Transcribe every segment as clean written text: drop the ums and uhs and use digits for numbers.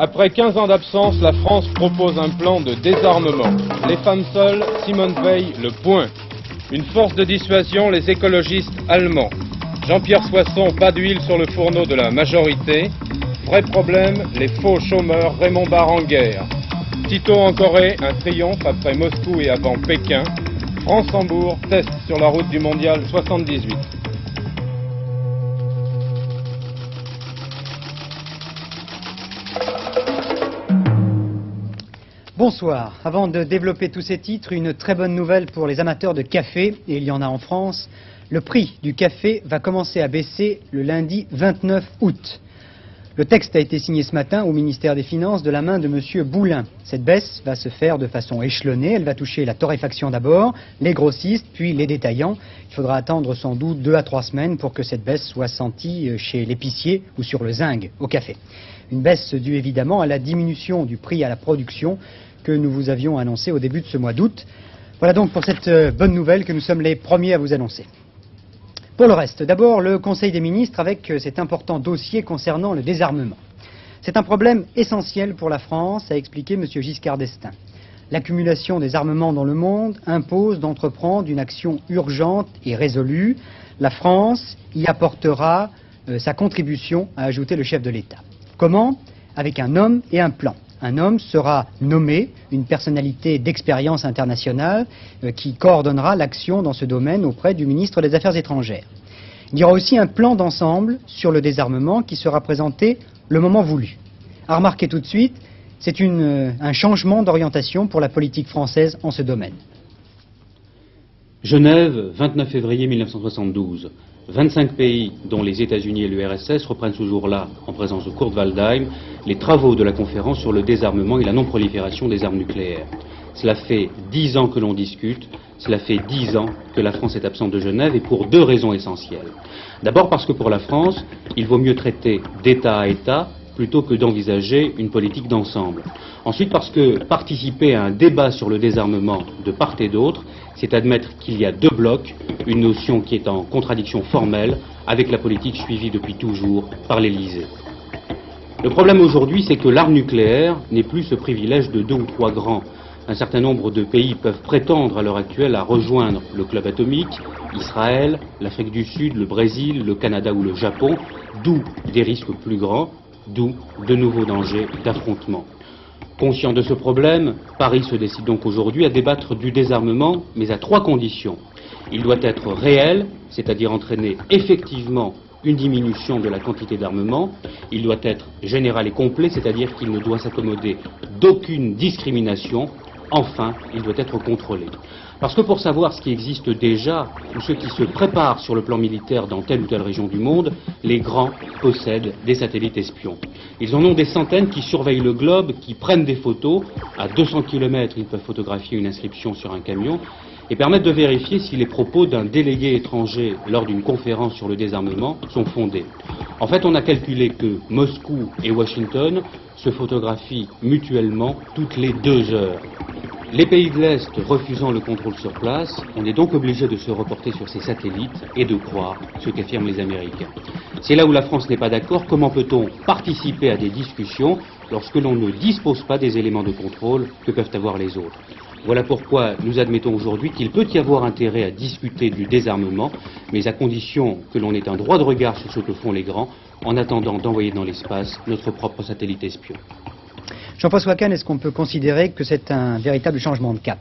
Après 15 ans d'absence, la France propose un plan de désarmement. Les femmes seules, Simone Veil, Le Point. Une force de dissuasion, les écologistes allemands. Jean-Pierre Soisson, pas d'huile sur le fourneau de la majorité. Vrai problème, les faux chômeurs, Raymond Barre en guerre. Tito en Corée, un triomphe après Moscou et avant Pékin. France-Hambourg, test sur la route du mondial 78. Bonsoir. Avant de développer tous ces titres, une très bonne nouvelle pour les amateurs de café, et il y en a en France. Le prix du café va commencer à baisser le lundi 29 août. Le texte a été signé ce matin au ministère des Finances de la main de M. Boulin. Cette baisse va se faire de façon échelonnée. Elle va toucher la torréfaction d'abord, les grossistes, puis les détaillants. Il faudra attendre sans doute 2 à 3 semaines pour que cette baisse soit sentie chez l'épicier ou sur le zinc au café. Une baisse due évidemment à la diminution du prix à la production que nous vous avions annoncé au début de ce mois d'août. Voilà donc pour cette bonne nouvelle que nous sommes les premiers à vous annoncer. Pour le reste, d'abord le Conseil des ministres avec cet important dossier concernant le désarmement. C'est un problème essentiel pour la France, a expliqué M. Giscard d'Estaing. L'accumulation des armements dans le monde impose d'entreprendre une action urgente et résolue. La France y apportera sa contribution, a ajouté le chef de l'État. Comment ? Avec un homme et un plan. Un homme sera nommé, une personnalité d'expérience internationale qui coordonnera l'action dans ce domaine auprès du ministre des Affaires étrangères. Il y aura aussi un plan d'ensemble sur le désarmement qui sera présenté le moment voulu. À remarquer tout de suite, c'est un changement d'orientation pour la politique française en ce domaine. Genève, 29 février 1972. 25 pays, dont les États-Unis et l'URSS, reprennent ce jour-là, en présence de Kurt Waldheim, les travaux de la conférence sur le désarmement et la non-prolifération des armes nucléaires. Cela fait 10 ans que l'on discute, cela fait 10 ans que la France est absente de Genève, et pour 2 raisons essentielles. D'abord parce que pour la France, il vaut mieux traiter d'État à État plutôt que d'envisager une politique d'ensemble. Ensuite parce que participer à un débat sur le désarmement de part et d'autre, c'est admettre qu'il y a 2 blocs, une notion qui est en contradiction formelle avec la politique suivie depuis toujours par l'Élysée. Le problème aujourd'hui, c'est que l'arme nucléaire n'est plus ce privilège de 2 ou 3 grands. Un certain nombre de pays peuvent prétendre à l'heure actuelle à rejoindre le club atomique, Israël, l'Afrique du Sud, le Brésil, le Canada ou le Japon, d'où des risques plus grands, d'où de nouveaux dangers d'affrontement. Conscient de ce problème, Paris se décide donc aujourd'hui à débattre du désarmement, mais à 3 conditions. Il doit être réel, c'est-à-dire entraîner effectivement une diminution de la quantité d'armement. Il doit être général et complet, c'est-à-dire qu'il ne doit s'accommoder d'aucune discrimination. Enfin, il doit être contrôlé. Parce que pour savoir ce qui existe déjà, ou ce qui se prépare sur le plan militaire dans telle ou telle région du monde, les grands possèdent des satellites espions. Ils en ont des centaines qui surveillent le globe, qui prennent des photos. À 200 km, ils peuvent photographier une inscription sur un camion et permettent de vérifier si les propos d'un délégué étranger lors d'une conférence sur le désarmement sont fondés. En fait, on a calculé que Moscou et Washington se photographient mutuellement toutes les 2 heures. Les pays de l'Est refusant le contrôle sur place, on est donc obligé de se reporter sur ces satellites et de croire ce qu'affirment les Américains. C'est là où la France n'est pas d'accord. Comment peut-on participer à des discussions lorsque l'on ne dispose pas des éléments de contrôle que peuvent avoir les autres ? Voilà pourquoi nous admettons aujourd'hui qu'il peut y avoir intérêt à discuter du désarmement, mais à condition que l'on ait un droit de regard sur ce que font les grands, en attendant d'envoyer dans l'espace notre propre satellite espion. Jean-François Kahn, est-ce qu'on peut considérer que c'est un véritable changement de cap ?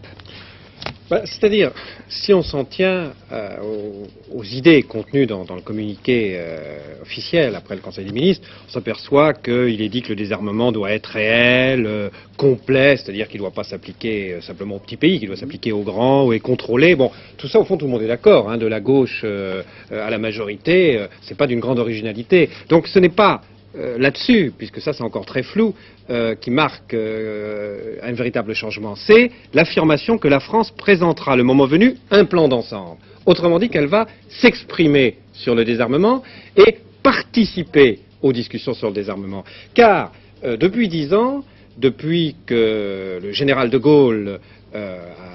C'est-à-dire, si on s'en tient aux idées contenues dans le communiqué officiel après le Conseil des ministres, on s'aperçoit qu'il est dit que le désarmement doit être réel, complet, c'est-à-dire qu'il ne doit pas s'appliquer simplement aux petits pays, qu'il doit s'appliquer aux grands et contrôlé. Bon, tout ça, au fond, tout le monde est d'accord, de la gauche à la majorité, c'est pas d'une grande originalité. Donc ce n'est pas là-dessus, puisque ça c'est encore très flou, qui marque un véritable changement, c'est l'affirmation que la France présentera le moment venu un plan d'ensemble. Autrement dit qu'elle va s'exprimer sur le désarmement et participer aux discussions sur le désarmement. Car depuis 10 ans, depuis que le général de Gaulle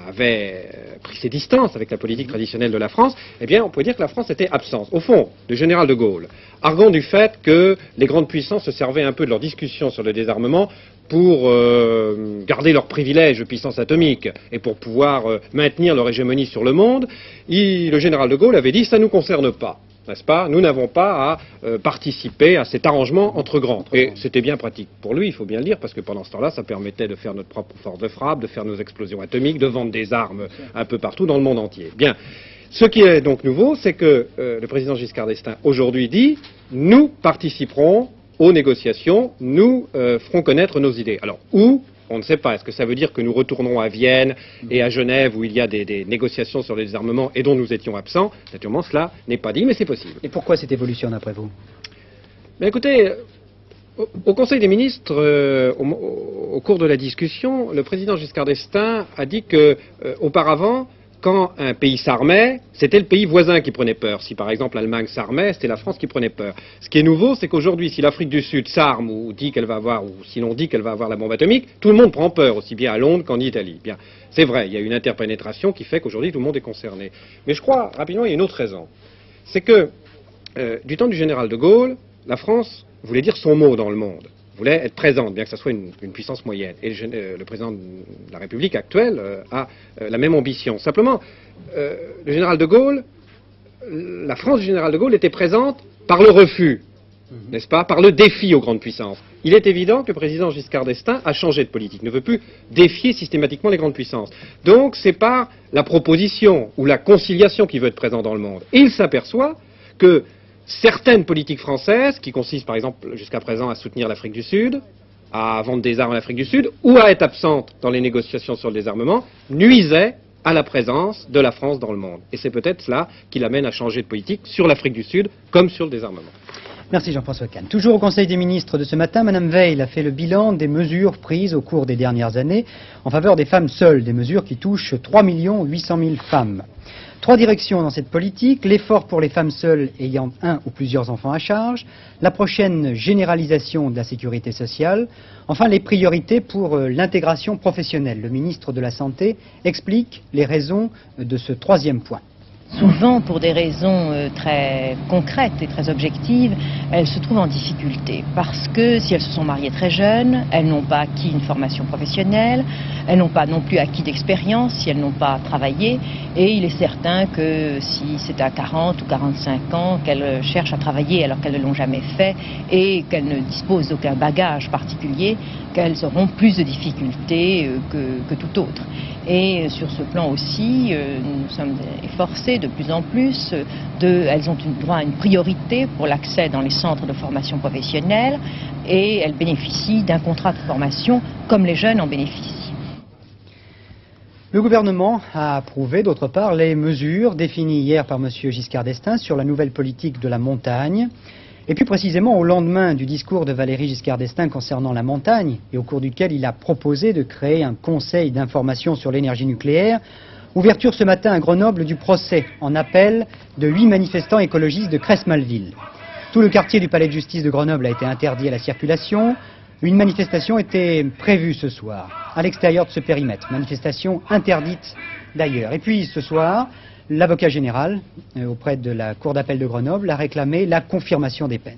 avait pris ses distances avec la politique traditionnelle de la France, eh bien, on pourrait dire que la France était absente. Au fond, le général de Gaulle, arguant du fait que les grandes puissances se servaient un peu de leur discussion sur le désarmement pour garder leurs privilèges de puissance atomique et pour pouvoir maintenir leur hégémonie sur le monde, le général de Gaulle avait dit « ça ne nous concerne pas ». N'est-ce pas? Nous n'avons pas à participer à cet arrangement entre grands. Et c'était bien pratique pour lui, il faut bien le dire, parce que pendant ce temps-là, ça permettait de faire notre propre force de frappe, de faire nos explosions atomiques, de vendre des armes un peu partout dans le monde entier. Bien. Ce qui est donc nouveau, c'est que le président Giscard d'Estaing, aujourd'hui, dit « nous participerons aux négociations, nous ferons connaître nos idées ». Alors, où? On ne sait pas. Est-ce que ça veut dire que nous retournerons à Vienne et à Genève où il y a des négociations sur le désarmement et dont nous étions absents? Naturellement, cela n'est pas dit, mais c'est possible. Et pourquoi cette évolution, d'après vous? Mais écoutez, au Conseil des ministres, au cours de la discussion, le président Giscard d'Estaing a dit que, auparavant, quand un pays s'armait, c'était le pays voisin qui prenait peur. Si par exemple l'Allemagne s'armait, c'était la France qui prenait peur. Ce qui est nouveau, c'est qu'aujourd'hui, si l'Afrique du Sud s'arme ou dit qu'elle va avoir, ou si l'on dit qu'elle va avoir la bombe atomique, tout le monde prend peur, aussi bien à Londres qu'en Italie. Bien, c'est vrai, il y a une interpénétration qui fait qu'aujourd'hui tout le monde est concerné. Mais je crois, rapidement, il y a une autre raison. C'est que, du temps du général de Gaulle, la France voulait dire son mot dans le monde. Voulait être présente, bien que ça soit une puissance moyenne. Et le président de la République actuelle a la même ambition. Simplement, le général de Gaulle, la France du général de Gaulle était présente par le refus, n'est-ce pas, par le défi aux grandes puissances. Il est évident que le président Giscard d'Estaing a changé de politique, ne veut plus défier systématiquement les grandes puissances. Donc c'est par la proposition ou la conciliation qu'il veut être présent dans le monde. Et il s'aperçoit que certaines politiques françaises, qui consistent par exemple jusqu'à présent à soutenir l'Afrique du Sud, à vendre des armes à l'Afrique du Sud, ou à être absentes dans les négociations sur le désarmement, nuisaient à la présence de la France dans le monde. Et c'est peut-être cela qui l'amène à changer de politique sur l'Afrique du Sud, comme sur le désarmement. Merci Jean-François Kahn. Toujours au Conseil des ministres de ce matin, Mme Veil a fait le bilan des mesures prises au cours des dernières années en faveur des femmes seules, des mesures qui touchent 3 800 000 femmes. 3 directions dans cette politique: l'effort pour les femmes seules ayant un ou plusieurs enfants à charge, la prochaine généralisation de la sécurité sociale, enfin les priorités pour l'intégration professionnelle. Le ministre de la Santé explique les raisons de ce 3e point. Souvent, pour des raisons très concrètes et très objectives, elles se trouvent en difficulté. Parce que si elles se sont mariées très jeunes, elles n'ont pas acquis une formation professionnelle, elles n'ont pas non plus acquis d'expérience si elles n'ont pas travaillé. Et il est certain que si c'est à 40 ou 45 ans qu'elles cherchent à travailler alors qu'elles ne l'ont jamais fait et qu'elles ne disposent d'aucun bagage particulier, qu'elles auront plus de difficultés que tout autre. Et sur ce plan aussi, nous sommes efforcés de plus en plus elles ont droit à une priorité pour l'accès dans les centres de formation professionnelle et elles bénéficient d'un contrat de formation comme les jeunes en bénéficient. Le gouvernement a approuvé d'autre part les mesures définies hier par M. Giscard d'Estaing sur la nouvelle politique de la montagne. Et plus précisément au lendemain du discours de Valéry Giscard d'Estaing concernant la montagne, et au cours duquel il a proposé de créer un conseil d'information sur l'énergie nucléaire, ouverture ce matin à Grenoble du procès en appel de 8 manifestants écologistes de Cress-Malville. Tout le quartier du palais de justice de Grenoble a été interdit à la circulation. Une manifestation était prévue ce soir, à l'extérieur de ce périmètre, manifestation interdite d'ailleurs. Et puis ce soir, l'avocat général, auprès de la Cour d'appel de Grenoble, a réclamé la confirmation des peines.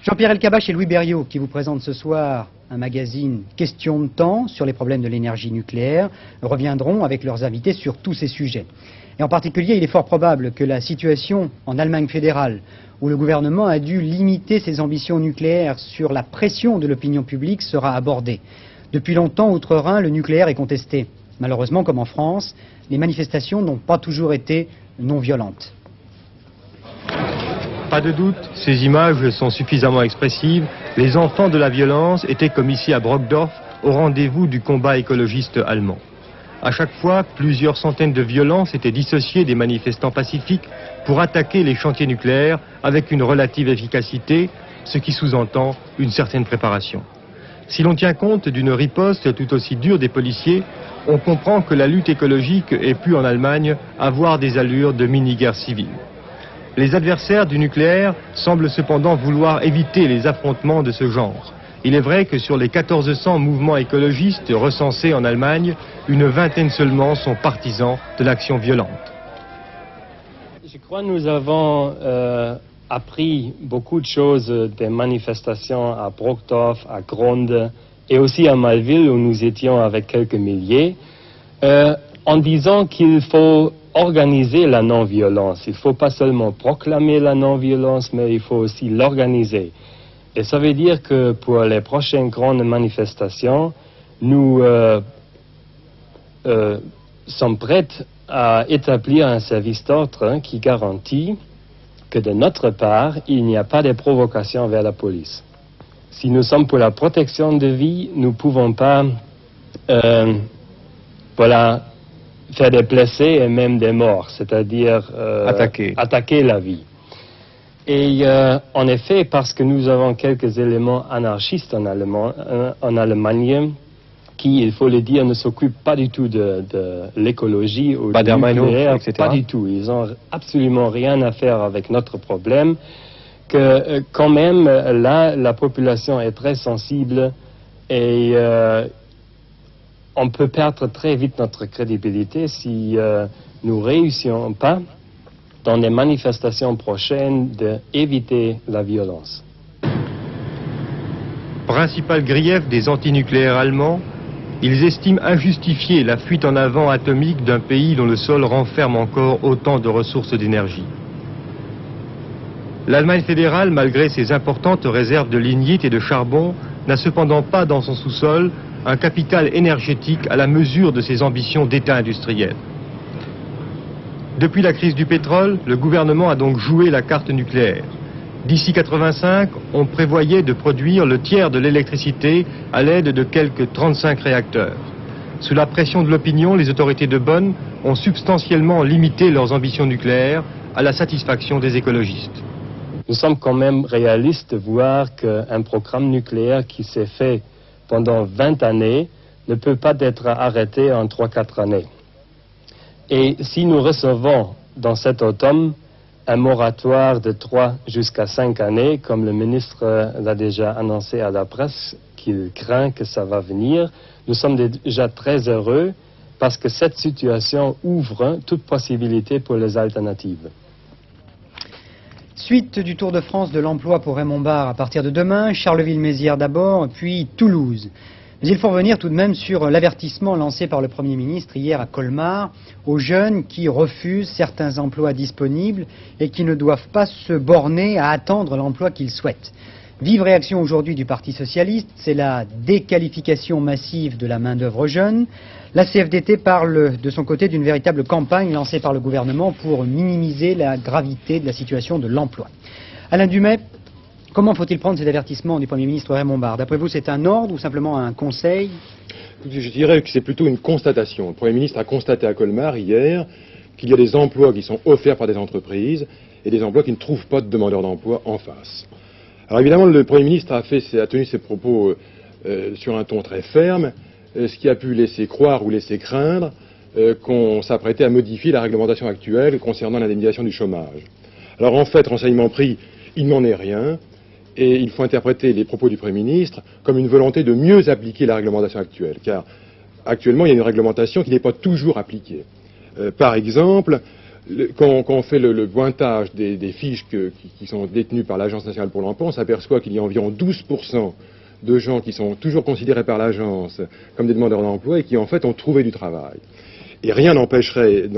Jean-Pierre Elkabbach et Louis Berriot, qui vous présentent ce soir un magazine Question de temps sur les problèmes de l'énergie nucléaire, reviendront avec leurs invités sur tous ces sujets. Et en particulier, il est fort probable que la situation en Allemagne fédérale, où le gouvernement a dû limiter ses ambitions nucléaires sur la pression de l'opinion publique, sera abordée. Depuis longtemps, outre-Rhin, le nucléaire est contesté. Malheureusement, comme en France, les manifestations n'ont pas toujours été non violentes. Pas de doute, ces images sont suffisamment expressives. Les enfants de la violence étaient, comme ici à Brockdorf, au rendez-vous du combat écologiste allemand. À chaque fois, plusieurs centaines de violences étaient dissociées des manifestants pacifiques pour attaquer les chantiers nucléaires avec une relative efficacité, ce qui sous-entend une certaine préparation. Si l'on tient compte d'une riposte tout aussi dure des policiers, on comprend que la lutte écologique ait pu en Allemagne avoir des allures de mini-guerre civile. Les adversaires du nucléaire semblent cependant vouloir éviter les affrontements de ce genre. Il est vrai que sur les 1400 mouvements écologistes recensés en Allemagne, une vingtaine seulement sont partisans de l'action violente. Je crois que nous avons appris beaucoup de choses des manifestations à Brockdorf, à Gronde et aussi à Malville où nous étions avec quelques milliers, en disant qu'il faut organiser la non-violence. Il ne faut pas seulement proclamer la non-violence, mais il faut aussi l'organiser. Et ça veut dire que pour les prochaines grandes manifestations, nous sommes prêts à établir un service d'ordre qui garantit que de notre part, il n'y a pas de provocation vers la police. Si nous sommes pour la protection de vie, nous ne pouvons pas faire des blessés et même des morts, c'est-à-dire attaquer la vie. Et en effet, parce que nous avons quelques éléments anarchistes en Allemagne, qui, il faut le dire, ne s'occupent pas du tout de l'écologie ou du nucléaire, etc. Pas du tout. Ils n'ont absolument rien à faire avec notre problème. Que quand même, là, la population est très sensible et on peut perdre très vite notre crédibilité si nous ne réussissons pas, dans les manifestations prochaines, d'éviter la violence. Principal grief des antinucléaires allemands, ils estiment injustifier la fuite en avant atomique d'un pays dont le sol renferme encore autant de ressources d'énergie. L'Allemagne fédérale, malgré ses importantes réserves de lignite et de charbon, n'a cependant pas dans son sous-sol un capital énergétique à la mesure de ses ambitions d'État industriel. Depuis la crise du pétrole, le gouvernement a donc joué la carte nucléaire. D'ici 1985, on prévoyait de produire le tiers de l'électricité à l'aide de quelques 35 réacteurs. Sous la pression de l'opinion, les autorités de Bonn ont substantiellement limité leurs ambitions nucléaires à la satisfaction des écologistes. Nous sommes quand même réalistes de voir qu'un programme nucléaire qui s'est fait pendant 20 années ne peut pas être arrêté en 3-4 années. Et si nous recevons dans cet automne un moratoire de 3 jusqu'à 5 années, comme le ministre l'a déjà annoncé à la presse, qu'il craint que ça va venir, nous sommes déjà très heureux parce que cette situation ouvre toute possibilité pour les alternatives. Suite du Tour de France de l'emploi pour Raymond Barre à partir de demain, Charleville-Mézières d'abord, puis Toulouse. Mais il faut revenir tout de même sur l'avertissement lancé par le Premier ministre hier à Colmar aux jeunes qui refusent certains emplois disponibles et qui ne doivent pas se borner à attendre l'emploi qu'ils souhaitent. Vive réaction aujourd'hui du Parti socialiste, c'est la déqualification massive de la main-d'œuvre jeune. La CFDT parle de son côté d'une véritable campagne lancée par le gouvernement pour minimiser la gravité de la situation de l'emploi. Alain Dumay, comment faut-il prendre cet avertissement du Premier ministre Raymond Barre? D'après vous, c'est un ordre ou simplement un conseil? Je dirais que c'est plutôt une constatation. Le Premier ministre a constaté à Colmar hier qu'il y a des emplois qui sont offerts par des entreprises et des emplois qui ne trouvent pas de demandeurs d'emploi en face. Alors évidemment, le Premier ministre a tenu ses propos sur un ton très ferme, ce qui a pu laisser croire ou laisser craindre qu'on s'apprêtait à modifier la réglementation actuelle concernant l'indemnisation du chômage. Alors en fait, renseignement pris, il n'en est rien, et il faut interpréter les propos du Premier ministre comme une volonté de mieux appliquer la réglementation actuelle, car actuellement il y a une réglementation qui n'est pas toujours appliquée. Par exemple, quand on fait le pointage des fiches qui sont détenues par l'Agence nationale pour l'emploi, on s'aperçoit qu'il y a environ 12% de gens qui sont toujours considérés par l'agence comme des demandeurs d'emploi et qui en fait ont trouvé du travail. Et rien n'empêcherait,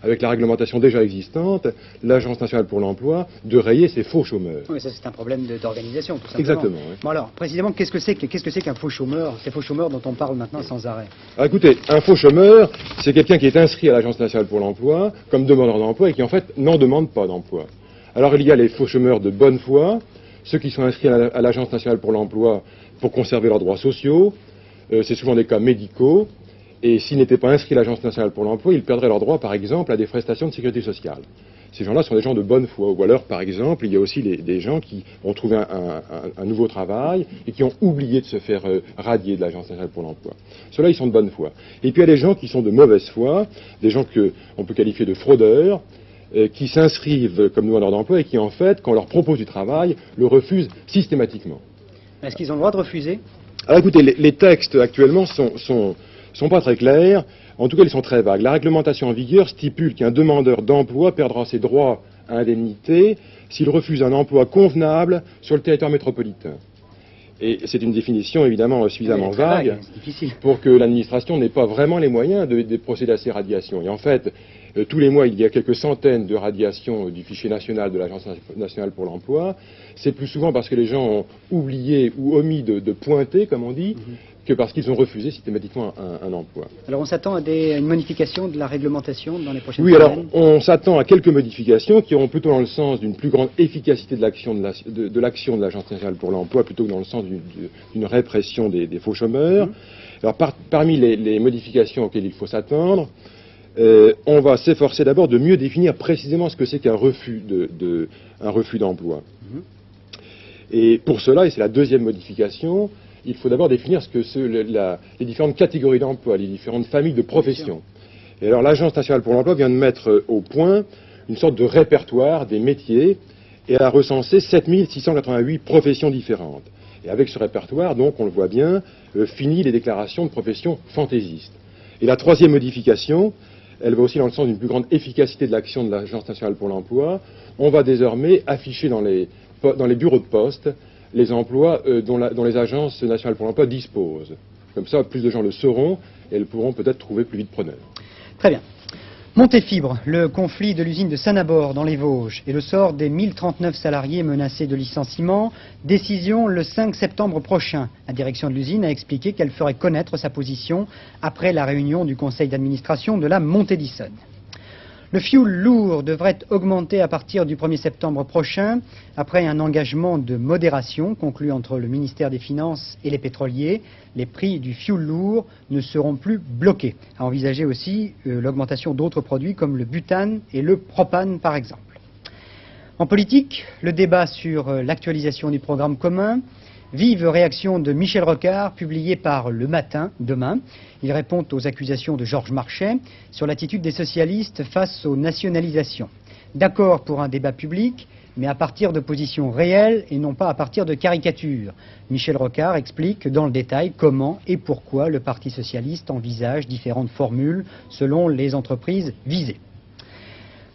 avec la réglementation déjà existante, l'Agence nationale pour l'emploi de rayer ces faux chômeurs. Oui, ça c'est un problème d'organisation, tout simplement. Exactement. Oui. Bon alors, précisément, qu'est-ce que c'est qu'un faux chômeur, ces faux chômeurs dont on parle maintenant sans arrêt? Alors, écoutez, un faux chômeur, c'est quelqu'un qui est inscrit à l'Agence nationale pour l'emploi comme demandeur d'emploi et qui en fait n'en demande pas d'emploi. Alors il y a les faux chômeurs de bonne foi, ceux qui sont inscrits à l'Agence nationale pour l'emploi pour conserver leurs droits sociaux, c'est souvent des cas médicaux. Et s'ils n'étaient pas inscrits à l'Agence nationale pour l'emploi, ils perdraient leurs droits, par exemple, à des prestations de sécurité sociale. Ces gens-là sont des gens de bonne foi. Ou alors, par exemple, il y a aussi des gens qui ont trouvé un nouveau travail et qui ont oublié de se faire radier de l'Agence nationale pour l'emploi. Ceux-là, ils sont de bonne foi. Et puis, il y a des gens qui sont de mauvaise foi, des gens qu'on peut qualifier de fraudeurs, qui s'inscrivent comme demandeurs d'emploi et qui, en fait, quand on leur propose du travail, le refusent systématiquement. Est-ce qu'ils ont le droit de refuser? Alors écoutez, les textes actuellement sont pas très clairs. En tout cas, ils sont très vagues. La réglementation en vigueur stipule qu'un demandeur d'emploi perdra ses droits à indemnité s'il refuse un emploi convenable sur le territoire métropolitain. Et c'est une définition évidemment suffisamment vague pour que l'administration n'ait pas vraiment les moyens de procéder à ces radiations. Et en fait, tous les mois, il y a quelques centaines de radiations du fichier national de l'Agence nationale pour l'emploi. C'est plus souvent parce que les gens ont oublié ou omis de pointer, comme on dit, que parce qu'ils ont refusé systématiquement un emploi. Alors on s'attend à une modification de la réglementation dans les prochaines semaines? Oui, alors on s'attend à quelques modifications qui iront plutôt dans le sens d'une plus grande efficacité de l'action de l'Agence nationale pour l'emploi plutôt que dans le sens d'une répression des faux chômeurs. Alors parmi les modifications auxquelles il faut s'attendre, on va s'efforcer d'abord de mieux définir précisément ce que c'est qu'un refus d'emploi. Et pour cela, et c'est la deuxième modification, il faut d'abord définir ce que les différentes catégories d'emploi, les différentes familles de professions. Et alors l'Agence nationale pour l'emploi vient de mettre au point une sorte de répertoire des métiers et a recensé 7688 professions différentes. Et avec ce répertoire, donc, on le voit bien, fini les déclarations de professions fantaisistes. Et la troisième modification, elle va aussi dans le sens d'une plus grande efficacité de l'action de l'Agence nationale pour l'emploi. On va désormais afficher dans les bureaux de poste les emplois dont les agences nationales pour l'emploi disposent. Comme ça, plus de gens le sauront et elles pourront peut-être trouver plus vite preneur. Très bien. Montéfibre, le conflit de l'usine de Saint-Nabord dans les Vosges et le sort des 1039 salariés menacés de licenciement. Décision le 5 septembre prochain. La direction de l'usine a expliqué qu'elle ferait connaître sa position après la réunion du conseil d'administration de la Montedison. Le fioul lourd devrait augmenter à partir du 1er septembre prochain, après un engagement de modération conclu entre le ministère des Finances et les pétroliers. Les prix du fioul lourd ne seront plus bloqués. À envisager aussi l'augmentation d'autres produits comme le butane et le propane par exemple. En politique, le débat sur l'actualisation du programme commun. Vive réaction de Michel Rocard, publiée par Le Matin demain. Il répond aux accusations de Georges Marchais sur l'attitude des socialistes face aux nationalisations. D'accord pour un débat public, mais à partir de positions réelles et non pas à partir de caricatures. Michel Rocard explique dans le détail comment et pourquoi le Parti socialiste envisage différentes formules selon les entreprises visées.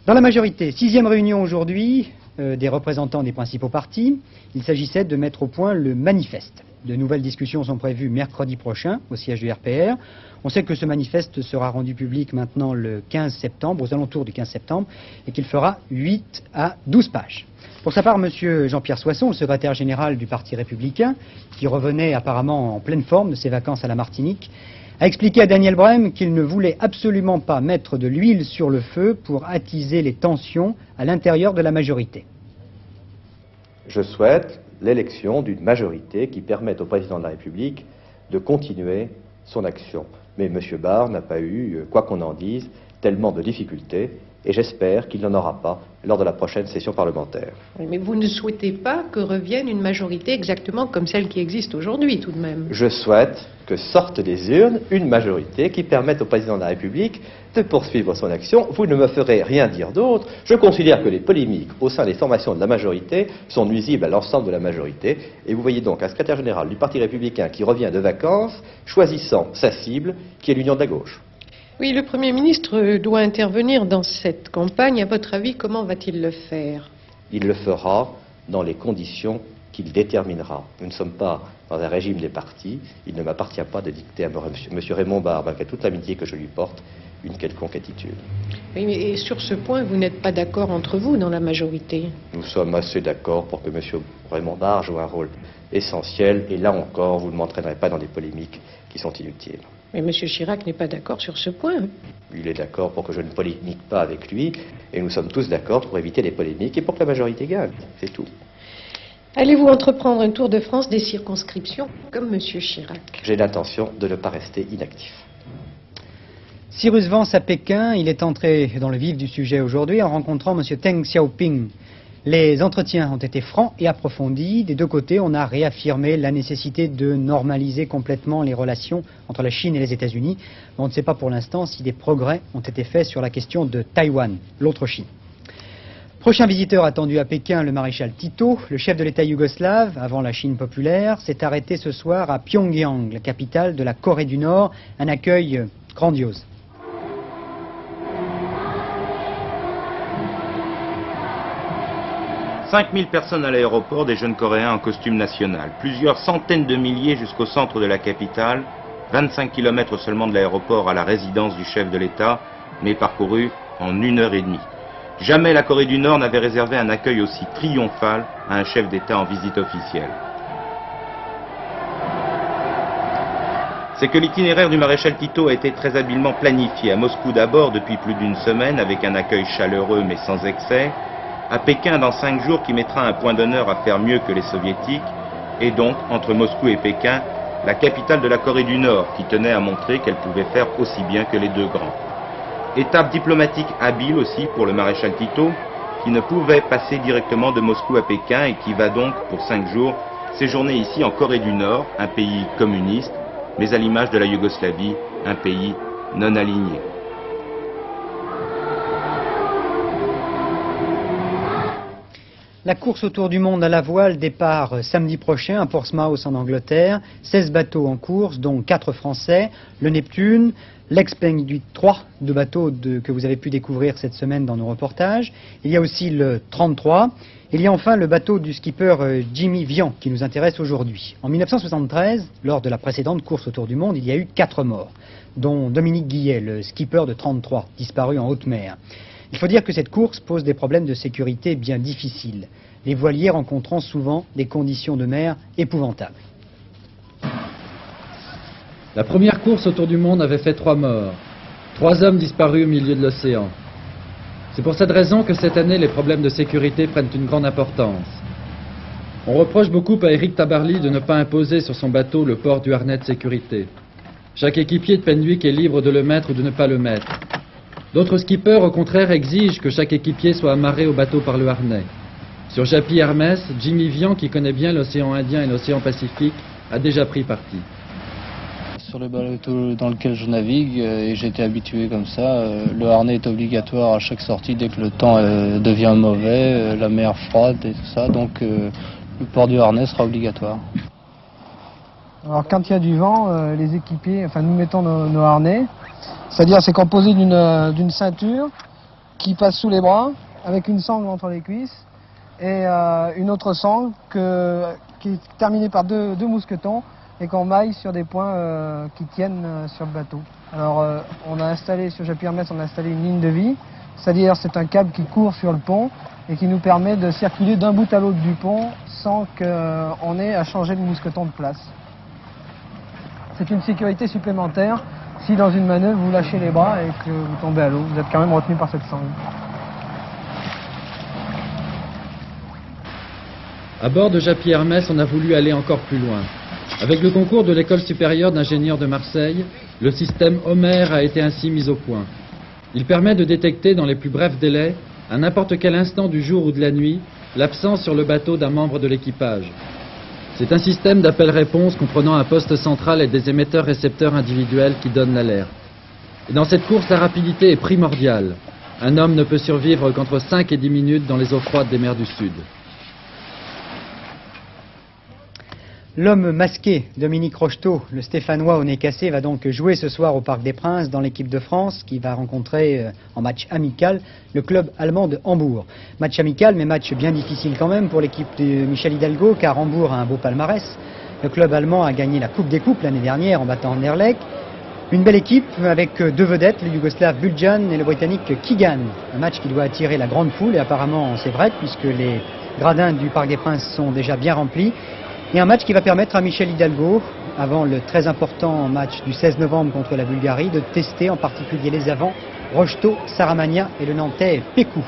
Dans la majorité, 6e réunion aujourd'hui des représentants des principaux partis. Il s'agissait de mettre au point le manifeste. De nouvelles discussions sont prévues mercredi prochain au siège du RPR. On sait que ce manifeste sera rendu public maintenant le 15 septembre, aux alentours du 15 septembre, et qu'il fera 8 à 12 pages. Pour sa part, M. Jean-Pierre Soisson, le secrétaire général du Parti républicain, qui revenait apparemment en pleine forme de ses vacances à la Martinique, a expliqué à Daniel Brême qu'il ne voulait absolument pas mettre de l'huile sur le feu pour attiser les tensions à l'intérieur de la majorité. Je souhaite l'élection d'une majorité qui permette au président de la République de continuer son action. Mais M. Barre n'a pas eu, quoi qu'on en dise, tellement de difficultés, et j'espère qu'il n'en aura pas lors de la prochaine session parlementaire. Mais vous ne souhaitez pas que revienne une majorité exactement comme celle qui existe aujourd'hui, tout de même? Je souhaite que sorte des urnes une majorité qui permette au président de la République de poursuivre son action. Vous ne me ferez rien dire d'autre. Je considère que les polémiques au sein des formations de la majorité sont nuisibles à l'ensemble de la majorité. Et vous voyez donc un secrétaire général du Parti républicain qui revient de vacances, choisissant sa cible, qui est l'Union de la gauche. Oui, le Premier ministre doit intervenir dans cette campagne. À votre avis, comment va-t-il le faire? Il le fera dans les conditions qu'il déterminera. Nous ne sommes pas dans un régime des partis. Il ne m'appartient pas de dicter à M. Raymond Barre, malgré toute l'amitié que je lui porte, une quelconque attitude. Oui, mais sur ce point, vous n'êtes pas d'accord entre vous dans la majorité? Nous sommes assez d'accord pour que M. Raymond Barre joue un rôle essentiel. Et là encore, vous ne m'entraînerez pas dans des polémiques qui sont inutiles. Mais M. Chirac n'est pas d'accord sur ce point. Il est d'accord pour que je ne polémique pas avec lui, et nous sommes tous d'accord pour éviter les polémiques et pour que la majorité gagne. C'est tout. Allez-vous entreprendre un tour de France des circonscriptions comme M. Chirac? J'ai l'intention de ne pas rester inactif. Cyrus Vance à Pékin, il est entré dans le vif du sujet aujourd'hui en rencontrant M. Deng Xiaoping. Les entretiens ont été francs et approfondis. Des deux côtés, on a réaffirmé la nécessité de normaliser complètement les relations entre la Chine et les États-Unis. Mais on ne sait pas pour l'instant si des progrès ont été faits sur la question de Taïwan, l'autre Chine. Prochain visiteur attendu à Pékin, le maréchal Tito, le chef de l'État yougoslave, avant la Chine populaire, s'est arrêté ce soir à Pyongyang, la capitale de la Corée du Nord. Un accueil grandiose. « 5000 personnes à l'aéroport, des jeunes Coréens en costume national. Plusieurs centaines de milliers jusqu'au centre de la capitale. 25 km seulement de l'aéroport à la résidence du chef de l'État, mais parcouru en 1h30. Jamais la Corée du Nord n'avait réservé un accueil aussi triomphal à un chef d'État en visite officielle. C'est que l'itinéraire du maréchal Tito a été très habilement planifié. À Moscou d'abord depuis plus d'une semaine avec un accueil chaleureux mais sans excès. À Pékin dans 5 jours qui mettra un point d'honneur à faire mieux que les soviétiques. Et donc, entre Moscou et Pékin, la capitale de la Corée du Nord qui tenait à montrer qu'elle pouvait faire aussi bien que les deux grands. Étape diplomatique habile aussi pour le maréchal Tito, qui ne pouvait passer directement de Moscou à Pékin et qui va donc, pour 5 jours, séjourner ici en Corée du Nord, un pays communiste, mais à l'image de la Yougoslavie, un pays non aligné. La course autour du monde à la voile départ samedi prochain à Portsmouth en Angleterre. 16 bateaux en course, dont 4 français. Le Neptune, l'Ex-Penguin 3, 2 bateaux que vous avez pu découvrir cette semaine dans nos reportages. Il y a aussi le 33. Il y a enfin le bateau du skipper Jimmy Vian qui nous intéresse aujourd'hui. En 1973, lors de la précédente course autour du monde, il y a eu 4 morts, dont Dominique Guillet, le skipper de 33, disparu en haute mer. Il faut dire que cette course pose des problèmes de sécurité bien difficiles, les voiliers rencontrant souvent des conditions de mer épouvantables. La première course autour du monde avait fait 3 morts, 3 hommes disparus au milieu de l'océan. C'est pour cette raison que cette année, les problèmes de sécurité prennent une grande importance. On reproche beaucoup à Eric Tabarly de ne pas imposer sur son bateau le port du harnais de sécurité. Chaque équipier de Penwick est libre de le mettre ou de ne pas le mettre. D'autres skippers, au contraire, exigent que chaque équipier soit amarré au bateau par le harnais. Sur Japy Hermès, Jimmy Vian, qui connaît bien l'océan Indien et l'océan Pacifique, a déjà pris parti. Sur le bateau dans lequel je navigue, et j'ai été habitué comme ça, le harnais est obligatoire à chaque sortie dès que le temps devient mauvais, la mer froide et tout ça, donc le port du harnais sera obligatoire. Alors quand il y a du vent, les équipiers, enfin nous mettons nos harnais, c'est-à-dire c'est composé d'une ceinture qui passe sous les bras avec une sangle entre les cuisses et une autre sangle qui est terminée par deux mousquetons et qu'on maille sur des points qui tiennent sur le bateau. Alors on a installé sur Japy Hermès, on a installé une ligne de vie, c'est-à-dire c'est un câble qui court sur le pont et qui nous permet de circuler d'un bout à l'autre du pont sans qu'on ait à changer de mousqueton de place. C'est une sécurité supplémentaire. Si dans une manœuvre vous lâchez les bras et que vous tombez à l'eau, vous êtes quand même retenu par cette sangle. À bord de Japy Hermès, on a voulu aller encore plus loin. Avec le concours de l'École supérieure d'ingénieurs de Marseille, le système Homer a été ainsi mis au point. Il permet de détecter dans les plus brefs délais, à n'importe quel instant du jour ou de la nuit, l'absence sur le bateau d'un membre de l'équipage. C'est un système d'appel-réponse comprenant un poste central et des émetteurs-récepteurs individuels qui donnent l'alerte. Et dans cette course, la rapidité est primordiale. Un homme ne peut survivre qu'entre 5 et 10 minutes dans les eaux froides des mers du Sud. L'homme masqué, Dominique Rocheteau, le Stéphanois au nez cassé, va donc jouer ce soir au Parc des Princes dans l'équipe de France qui va rencontrer en match amical le club allemand de Hambourg. Match amical, mais match bien difficile quand même pour l'équipe de Michel Hidalgo, car Hambourg a un beau palmarès. Le club allemand a gagné la Coupe des Coupes l'année dernière en battant Anderlecht. Une belle équipe avec 2 vedettes, le Yougoslave Buljan et le Britannique Keegan. Un match qui doit attirer la grande foule, et apparemment c'est vrai, puisque les gradins du Parc des Princes sont déjà bien remplis. Et un match qui va permettre à Michel Hidalgo, avant le très important match du 16 novembre contre la Bulgarie, de tester en particulier les avants Rocheteau, Saramagna et le Nantais Pécou.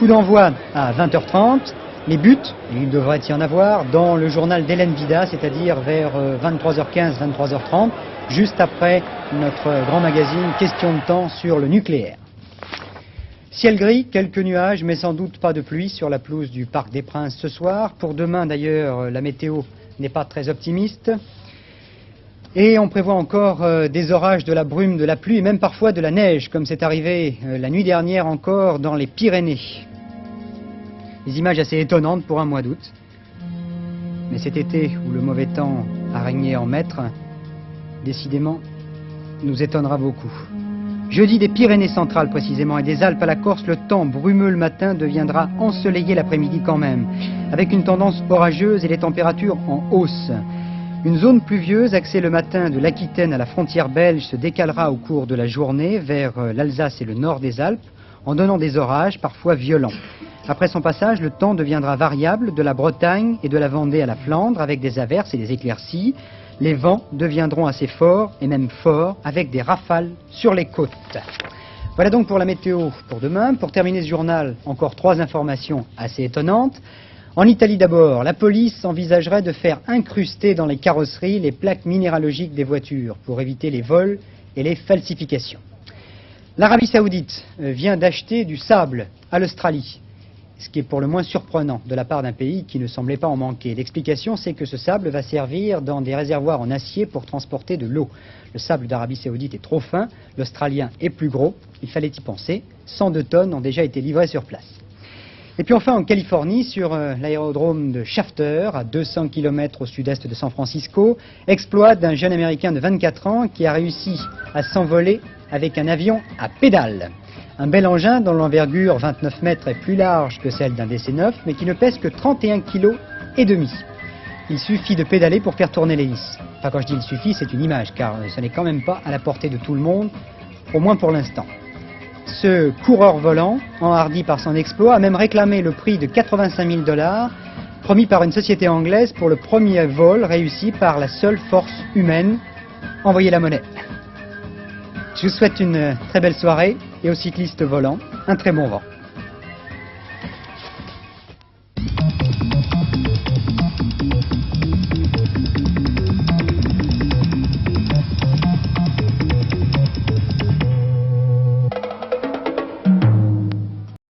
Coup d'envoi à 20h30. Les buts, et il devrait y en avoir, dans le journal d'Hélène Vida, c'est-à-dire vers 23h15, 23h30, juste après notre grand magazine Question de temps sur le nucléaire. Ciel gris, quelques nuages, mais sans doute pas de pluie sur la pelouse du Parc des Princes ce soir. Pour demain, d'ailleurs, la météo n'est pas très optimiste. Et on prévoit encore des orages, de la brume, de la pluie et même parfois de la neige, comme c'est arrivé la nuit dernière encore dans les Pyrénées. Des images assez étonnantes pour un mois d'août. Mais cet été où le mauvais temps a régné en maître, décidément, nous étonnera beaucoup. Jeudi, des Pyrénées centrales précisément et des Alpes à la Corse, le temps brumeux le matin deviendra ensoleillé l'après-midi quand même, avec une tendance orageuse et les températures en hausse. Une zone pluvieuse axée le matin de l'Aquitaine à la frontière belge se décalera au cours de la journée vers l'Alsace et le nord des Alpes, en donnant des orages parfois violents. Après son passage, le temps deviendra variable de la Bretagne et de la Vendée à la Flandre avec des averses et des éclaircies. Les vents deviendront assez forts et même forts avec des rafales sur les côtes. Voilà donc pour la météo pour demain. Pour terminer ce journal, encore 3 informations assez étonnantes. En Italie d'abord, la police envisagerait de faire incruster dans les carrosseries les plaques minéralogiques des voitures pour éviter les vols et les falsifications. L'Arabie Saoudite vient d'acheter du sable à l'Australie, ce qui est pour le moins surprenant de la part d'un pays qui ne semblait pas en manquer. L'explication, c'est que ce sable va servir dans des réservoirs en acier pour transporter de l'eau. Le sable d'Arabie Saoudite est trop fin, l'Australien est plus gros, il fallait y penser. 102 tonnes ont déjà été livrées sur place. Et puis enfin en Californie, sur l'aérodrome de Shafter, à 200 km au sud-est de San Francisco, exploit d'un jeune Américain de 24 ans qui a réussi à s'envoler avec un avion à pédales. Un bel engin dont l'envergure 29 mètres est plus large que celle d'un DC-9, mais qui ne pèse que 31,5 kg. Il suffit de pédaler pour faire tourner l'hélice. Enfin, quand je dis il suffit, c'est une image, car ce n'est quand même pas à la portée de tout le monde, au moins pour l'instant. Ce coureur volant, enhardi par son exploit, a même réclamé le prix de 85 000 $, promis par une société anglaise pour le premier vol réussi par la seule force humaine. Envoyez la monnaie. Je vous souhaite une très belle soirée et aux cyclistes volants, un très bon vent.